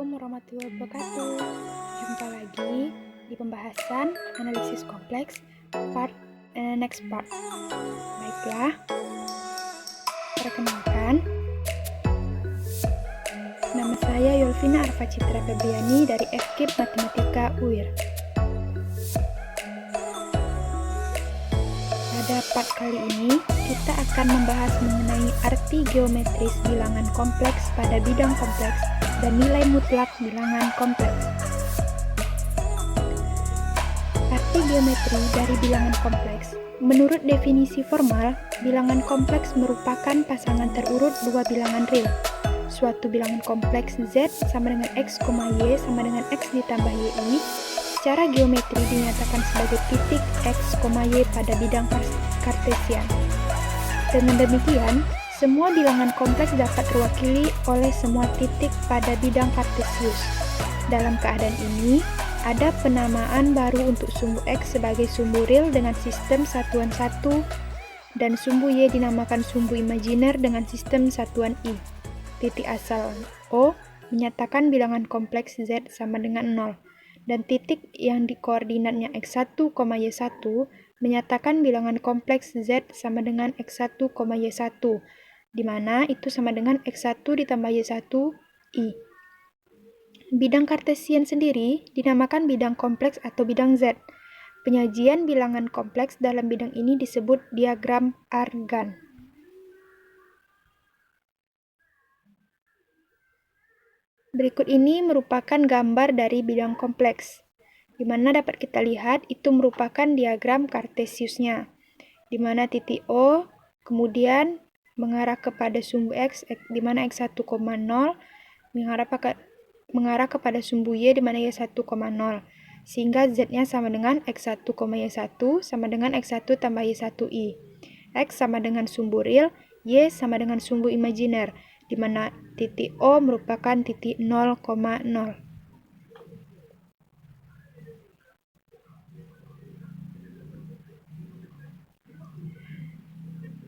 Assalamualaikum warahmatullahi wabarakatuh. Jumpa lagi di pembahasan analisis kompleks next part. Baiklah, perkenalkan, nama saya Yolvina Arfa Citra Febriani dari FKIP Matematika UIR. Pada part kali ini, kita akan membahas mengenai arti geometris bilangan kompleks pada bidang kompleks dan nilai mutlak bilangan kompleks. Arti geometri dari bilangan kompleks. Menurut definisi formal, bilangan kompleks merupakan pasangan terurut dua bilangan real. Suatu bilangan kompleks Z sama dengan X, Y sama dengan X ditambah YI secara geometri dinyatakan sebagai titik X, Y pada bidang kartesian. Dengan demikian, semua bilangan kompleks dapat terwakili oleh semua titik pada bidang kartesius. Dalam keadaan ini, ada penamaan baru untuk sumbu X sebagai sumbu real dengan sistem satuan 1 dan sumbu Y dinamakan sumbu imajiner dengan sistem satuan I. Titik asal O menyatakan bilangan kompleks Z sama dengan 0 dan titik yang di koordinatnya X1, Y1 menyatakan bilangan kompleks Z sama dengan X1, Y1 di mana itu sama dengan X1 ditambah Y1 I. Bidang kartesian sendiri dinamakan bidang kompleks atau bidang Z. Penyajian bilangan kompleks dalam bidang ini disebut diagram Argand. Berikut ini merupakan gambar dari bidang kompleks, di mana dapat kita lihat itu merupakan diagram kartesiusnya, di mana titik O kemudian mengarah kepada sumbu X, di mana X1, 0, mengarah kepada sumbu Y, di mana Y1, 0, sehingga Z-nya sama dengan X1, Y1 sama dengan X1 tambah Y1I. X sama dengan sumbu real, Y sama dengan sumbu imajiner, di mana titik O merupakan titik 0,0.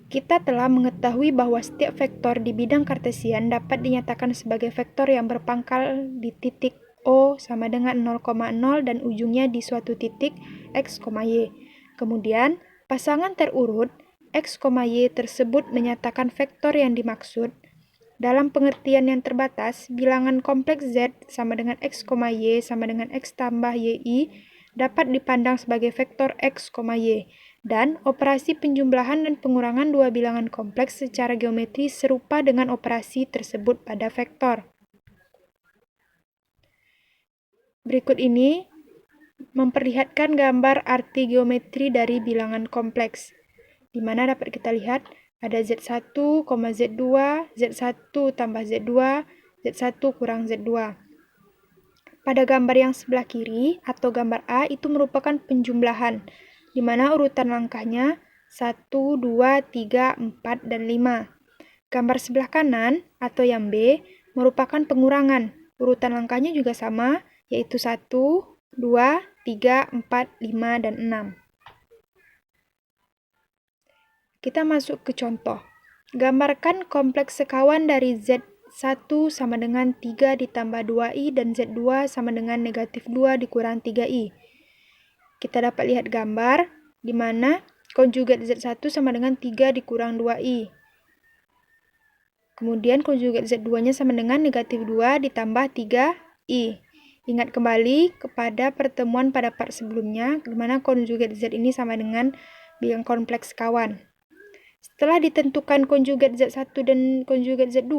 Kita telah mengetahui bahwa setiap vektor di bidang kartesian dapat dinyatakan sebagai vektor yang berpangkal di titik O sama dengan 0,0 dan ujungnya di suatu titik X, Y. Kemudian, pasangan terurut X, Y tersebut menyatakan vektor yang dimaksud. Dalam pengertian yang terbatas, bilangan kompleks Z sama dengan X, Y sama dengan X tambah YI dapat dipandang sebagai vektor X, Y. Dan operasi penjumlahan dan pengurangan dua bilangan kompleks secara geometri serupa dengan operasi tersebut pada vektor. Berikut ini memperlihatkan gambar arti geometri dari bilangan kompleks, di mana dapat kita lihat ada Z1, Z2, Z1 tambah Z2, Z1 kurang Z2. Pada gambar yang sebelah kiri atau gambar A itu merupakan penjumlahan, di mana urutan langkahnya 1, 2, 3, 4, dan 5. Gambar sebelah kanan atau yang B merupakan pengurangan. Urutan langkahnya juga sama, yaitu 1, 2, 3, 4, 5, dan 6. Kita masuk ke contoh. Gambarkan kompleks sekawan dari Z1 sama dengan 3 ditambah 2I dan Z2 sama dengan negatif 2 dikurang 3I. Kita dapat lihat gambar di mana konjugat Z1 sama dengan 3 dikurang 2I. Kemudian konjugat Z2-nya sama dengan negatif 2 ditambah 3I. Ingat kembali kepada pertemuan pada part sebelumnya, di mana konjugat Z ini sama dengan bilangan kompleks sekawan. Setelah ditentukan konjugat Z1 dan konjugat Z2,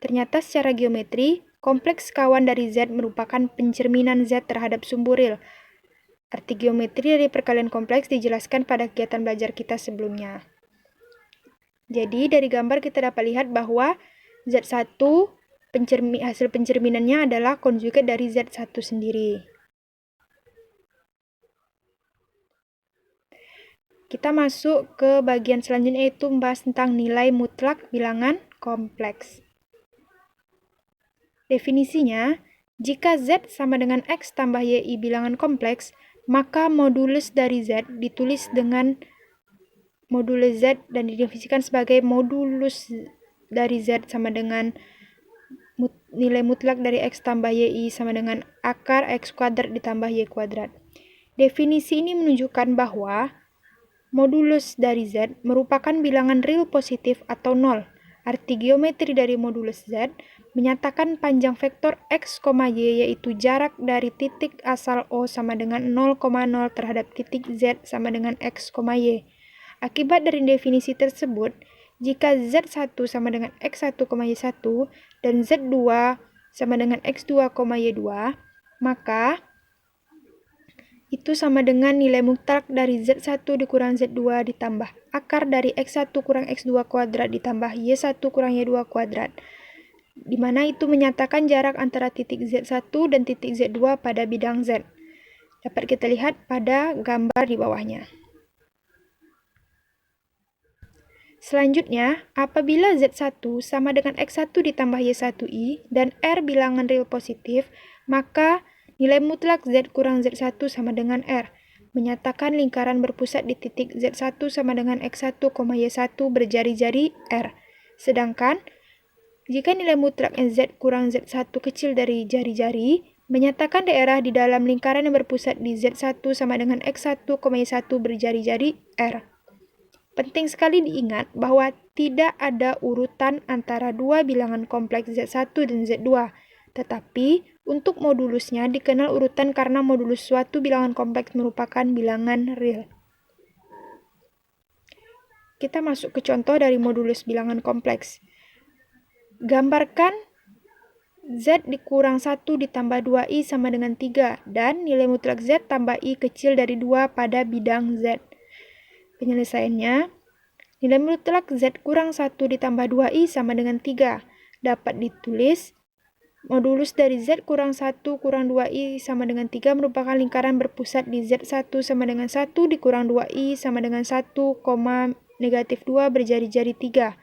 ternyata secara geometri, kompleks sekawan dari Z merupakan pencerminan Z terhadap sumbu real. Arti geometri dari perkalian kompleks dijelaskan pada kegiatan belajar kita sebelumnya. Jadi, dari gambar kita dapat lihat bahwa Z1 hasil pencerminannya adalah konjugat dari Z1 sendiri. Kita masuk ke bagian selanjutnya, yaitu membahas tentang nilai mutlak bilangan kompleks. Definisinya, jika Z sama dengan X tambah YI bilangan kompleks, maka modulus dari Z ditulis dengan modulus Z dan didefinisikan sebagai modulus dari Z sama dengan nilai mutlak dari X tambah Y sama dengan akar X kuadrat ditambah Y kuadrat. Definisi ini menunjukkan bahwa modulus dari Z merupakan bilangan real positif atau nol. Arti geometri dari modulus Z menyatakan panjang vektor X, Y yaitu jarak dari titik asal O sama dengan 0,0 terhadap titik Z sama dengan X, Y. Akibat dari definisi tersebut, jika Z1 sama dengan X1, Y1 dan Z2 sama dengan X2, Y2, maka itu sama dengan nilai mutlak dari Z1 dikurang Z2 ditambah akar dari X1 kurang X2 kuadrat ditambah Y1 kurang Y2 kuadrat, di mana itu menyatakan jarak antara titik Z1 dan titik Z2 pada bidang Z. Dapat kita lihat pada gambar di bawahnya. Selanjutnya, apabila Z1 sama dengan X1 ditambah Y1i dan R bilangan real positif, maka nilai mutlak Z kurang Z1 sama dengan R, menyatakan lingkaran berpusat di titik Z1 sama dengan X1, Y1 berjari-jari R. Sedangkan, jika nilai mutlak Z kurang Z1 kecil dari jari-jari, menyatakan daerah di dalam lingkaran yang berpusat di Z1 sama dengan X1, Y1 berjari-jari R. Penting sekali diingat bahwa tidak ada urutan antara dua bilangan kompleks Z1 dan Z2, tetapi untuk modulusnya dikenal urutan karena modulus suatu bilangan kompleks merupakan bilangan real. Kita masuk ke contoh dari modulus bilangan kompleks. Gambarkan Z dikurang 1 ditambah 2i sama dengan 3 dan nilai mutlak Z tambah i kecil dari 2 pada bidang Z. Penyelesaiannya, nilai mutlak Z kurang 1 ditambah 2i sama dengan 3. Dapat ditulis, modulus dari Z kurang 1 kurang 2i sama dengan 3 merupakan lingkaran berpusat di Z1 sama dengan 1 dikurang 2i sama dengan 1, negatif 2 berjari-jari 3.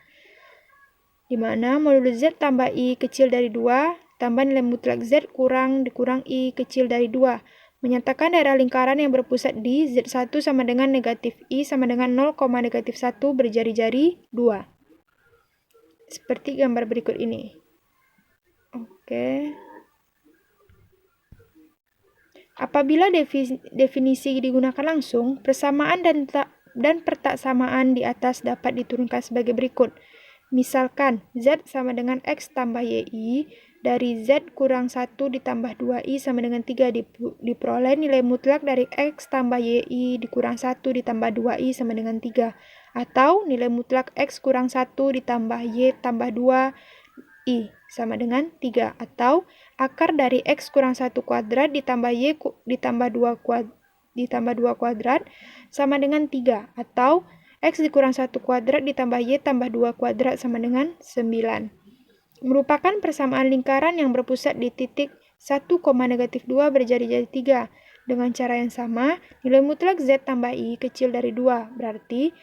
Di mana modulus Z tambah i kecil dari 2 tambah nilai mutlak Z kurang dikurang i kecil dari 2. Menyatakan daerah lingkaran yang berpusat di Z1 sama dengan negatif I sama dengan 0, negatif 1 berjari-jari 2. Seperti gambar berikut ini. Oke. Apabila definisi digunakan langsung, persamaan dan pertaksamaan di atas dapat diturunkan sebagai berikut. Misalkan, Z sama dengan X tambah YI, dari Z kurang 1 ditambah 2i sama dengan 3 diperoleh nilai mutlak dari X tambah YI dikurang 1 ditambah 2i sama dengan 3. Atau nilai mutlak X kurang 1 ditambah Y tambah 2i sama dengan 3. Atau akar dari X kurang 1 kuadrat ditambah Y ditambah 2 kuadrat sama dengan 3. Atau X dikurang 1 kuadrat ditambah Y tambah 2 kuadrat sama dengan 9. Merupakan persamaan lingkaran yang berpusat di titik 1, negatif 2 berjari-jari 3. Dengan cara yang sama, nilai mutlak Z tambah I kecil dari 2. Berarti,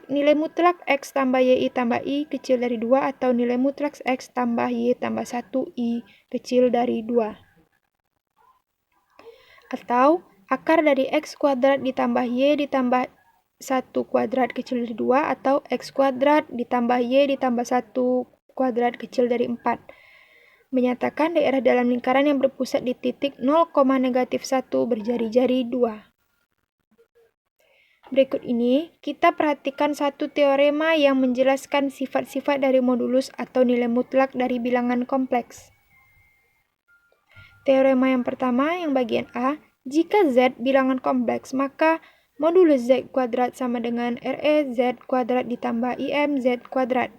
nilai mutlak X tambah YI tambah I kecil dari 2 atau nilai mutlak X tambah Y tambah 1 I kecil dari 2. Atau, akar dari X kuadrat ditambah Y ditambah 1 kuadrat kecil dari 2 atau X kuadrat ditambah Y ditambah 1 kuadrat kecil dari 4. Menyatakan daerah dalam lingkaran yang berpusat di titik 0, negatif 1 berjari-jari 2. Berikut ini, kita perhatikan satu teorema yang menjelaskan sifat-sifat dari modulus atau nilai mutlak dari bilangan kompleks. Teorema yang pertama, yang bagian A, jika Z bilangan kompleks, maka modulus Z kuadrat sama dengan RE Z kuadrat ditambah IM Z kuadrat.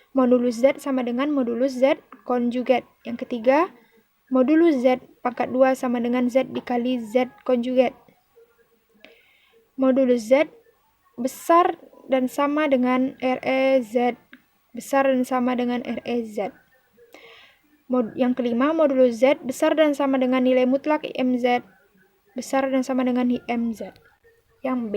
Modulus Z sama dengan modulus Z konjugat. Yang ketiga, modulus Z pangkat 2 sama dengan Z dikali Z konjugat. Modulus Z besar dan sama dengan RE Z besar dan sama dengan RE Z. Yang kelima, modulus Z besar dan sama dengan nilai mutlak IMZ besar dan sama dengan IMZ. Yang B,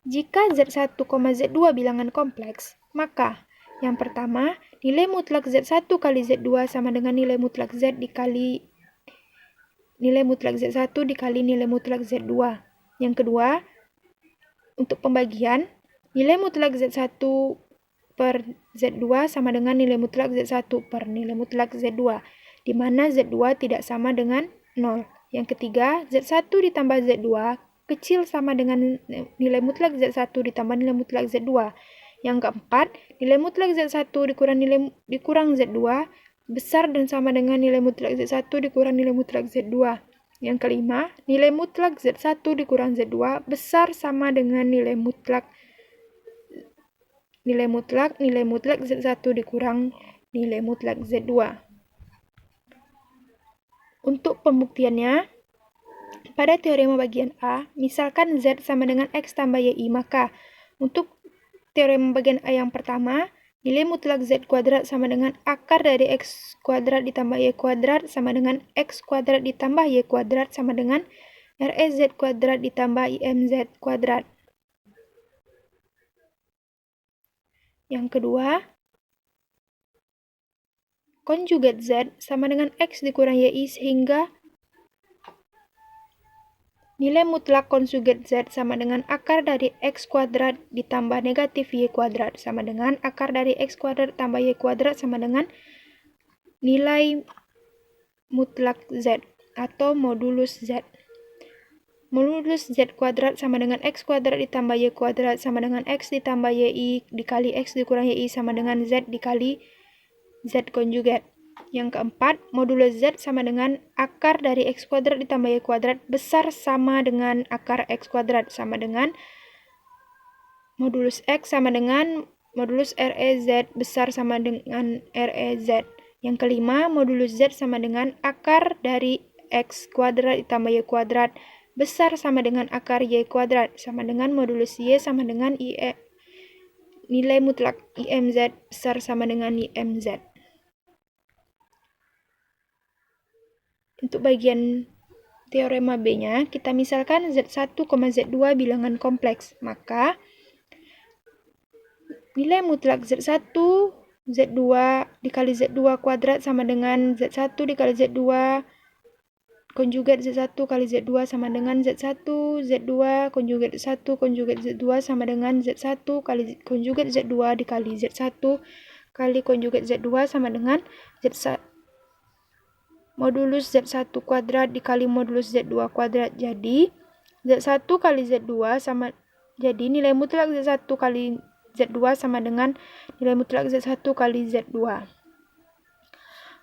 jika Z1, Z2 bilangan kompleks, maka yang pertama, nilai mutlak Z1 kali Z2 sama dengan nilai mutlak Z dikali nilai mutlak Z1 dikali nilai mutlak Z2. Yang kedua, untuk pembagian, nilai mutlak Z1 per Z2 sama dengan nilai mutlak Z1 per nilai mutlak Z2. di mana Z2 tidak sama dengan 0. Yang ketiga, Z1 ditambah Z2 kecil sama dengan nilai mutlak Z1 ditambah nilai mutlak Z2. Yang keempat, nilai mutlak Z1 dikurang Z2 besar dan sama dengan nilai mutlak Z1 dikurang nilai mutlak Z2. Yang kelima, nilai mutlak Z1 dikurang Z2 besar sama dengan nilai mutlak Z1 dikurang nilai mutlak Z2. Untuk pembuktiannya, pada teorema bagian A, misalkan Z sama dengan X tambah YI, maka untuk teorema bagian A yang pertama, nilai mutlak Z kuadrat sama dengan akar dari X kuadrat ditambah Y kuadrat sama dengan X kuadrat ditambah Y kuadrat sama dengan REZ kuadrat ditambah IMZ kuadrat. Yang kedua, konjugat Z sama dengan X dikurang YI sehingga nilai mutlak konjugat Z sama dengan akar dari X kuadrat ditambah negatif Y kuadrat sama dengan akar dari X kuadrat tambah Y kuadrat sama dengan nilai mutlak Z atau modulus Z. Modulus Z kuadrat sama dengan X kuadrat ditambah Y kuadrat sama dengan X ditambah YI dikali X dikurang YI sama dengan Z dikali Z konjugat. Yang keempat, modulus Z sama dengan akar dari X kuadrat ditambah Y kuadrat besar sama dengan akar X kuadrat sama dengan modulus X sama dengan modulus REZ besar sama dengan REZ. Yang kelima, modulus Z sama dengan akar dari X kuadrat ditambah Y kuadrat besar sama dengan akar Y kuadrat sama dengan modulus Y sama dengan nilai mutlak IMZ besar sama dengan IMZ. Untuk bagian teorema B-nya, kita misalkan Z1, Z2 bilangan kompleks. Maka, nilai mutlak Z1, Z2 dikali Z2 kuadrat sama dengan Z1 dikali Z2 konjugat Z1 kali Z2 sama dengan Z1, Z2 konjugat Z1 konjugat Z2 sama dengan Z1 kali konjugat Z2 dikali Z1 kali konjugat Z2 sama dengan Z1 modulus Z1 kuadrat dikali modulus Z2 kuadrat. Jadi, Z1 kali Z2 sama, jadi nilai mutlak Z1 kali Z2 sama dengan nilai mutlak Z1 kali Z2.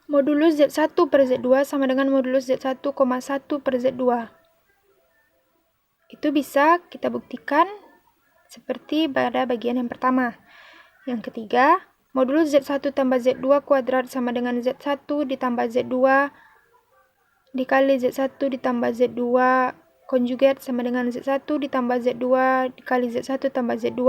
Modulus Z1 per Z2 sama dengan modulus Z1, 1 per Z2. Itu bisa kita buktikan seperti pada bagian yang pertama. Yang ketiga, modulus Z1 tambah Z2 kuadrat sama dengan Z1 ditambah Z2 dikali Z1 ditambah Z2 konjugat sama dengan Z1 ditambah Z2 dikali Z1 tambah Z2.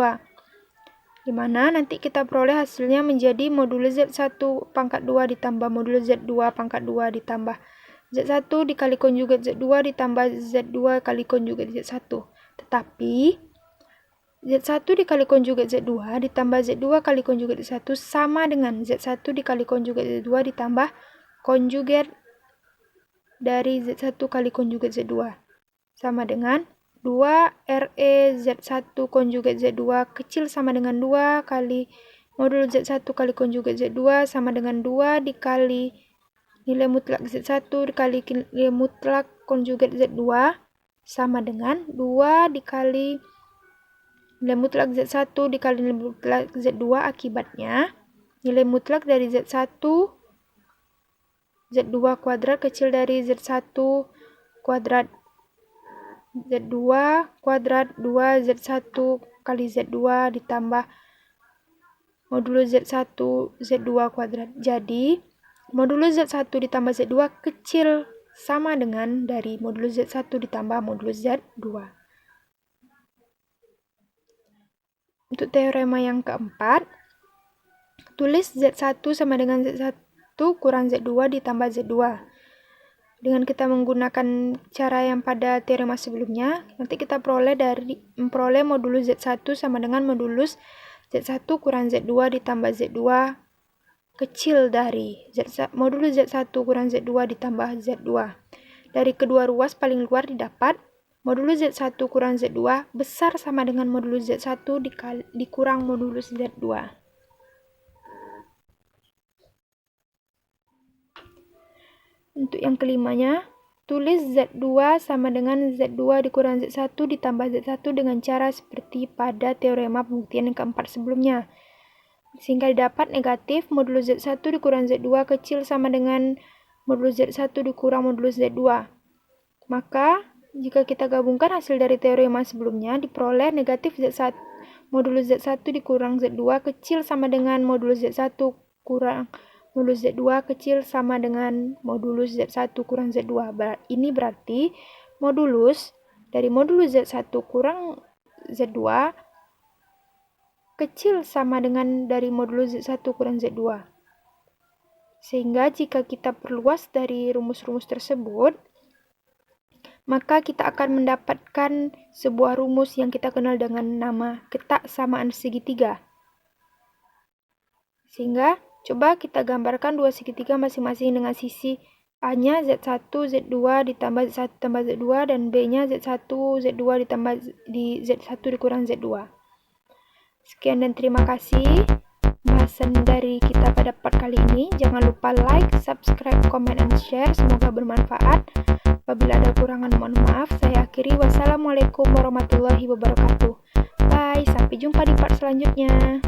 Di mana nanti kita peroleh hasilnya menjadi modulus Z1 pangkat 2 ditambah modulus Z2 pangkat 2 ditambah Z1 dikali konjugat Z2 ditambah Z2 kali konjugat Z1. Tetapi Z1 dikali konjugat Z2 ditambah Z2 kali konjugat Z1 sama dengan Z1 dikali konjugat Z2 ditambah konjugat dari Z1 kali konjugat Z2. Sama dengan 2 REZ1 konjugat Z2 kecil sama dengan 2 kali modulus Z1 kali konjugat Z2 sama dengan 2 dikali nilai mutlak Z1 dikali nilai mutlak konjugat Z2 sama dengan 2 dikali nilai mutlak Z1 dikali nilai mutlak Z2. Akibatnya nilai mutlak dari Z1 Z2 kuadrat kecil dari Z1 kuadrat Z2 kuadrat 2 Z1 kali Z2 ditambah modulus Z1 Z2 kuadrat. Jadi, modulus Z1 ditambah Z2 kecil sama dengan dari modulus Z1 ditambah modulus Z2. Untuk teorema yang keempat, tulis Z1 sama dengan Z1 kurang Z2 ditambah Z2. Dengan kita menggunakan cara yang pada teorema sebelumnya, nanti kita memperoleh modulus Z1 sama dengan modulus Z1 kurang Z2 ditambah Z2 kecil dari modulus Z1 kurang Z2 ditambah Z2. Dari kedua ruas paling luar didapat modulus Z1 kurang Z2 besar sama dengan modulus Z1 dikurang modulus Z2. Untuk yang kelimanya, tulis Z2 sama dengan Z2 dikurang Z1 ditambah Z1 dengan cara seperti pada teorema pembuktian yang keempat sebelumnya. Sehingga dapat negatif modulus Z1 dikurang Z2 kecil sama dengan modulus Z1 dikurang modulus Z2. Maka, jika kita gabungkan hasil dari teorema sebelumnya, diperoleh negatif Z1, modulus Z1 dikurang Z2 kecil sama dengan modulus Z1 kurang modulus Z2 kecil sama dengan modulus Z1 kurang Z2. Ini berarti modulus dari modulus Z1 kurang Z2 kecil sama dengan dari modulus Z1 kurang Z2. Sehingga jika kita perluas dari rumus-rumus tersebut, maka kita akan mendapatkan sebuah rumus yang kita kenal dengan nama ketaksamaan segitiga. Sehingga, coba kita gambarkan dua segitiga masing-masing dengan sisi A-nya Z1, Z2 ditambah Z1 tambah Z2 dan B-nya Z1, Z2 ditambah Z1 dikurang Z2. Sekian dan terima kasih bahasan dari kita pada part kali ini. Jangan lupa like, subscribe, comment, and share. Semoga bermanfaat. Apabila ada kurangan mohon maaf. Saya akhiri. Wassalamualaikum warahmatullahi wabarakatuh. Bye. Sampai jumpa di part selanjutnya.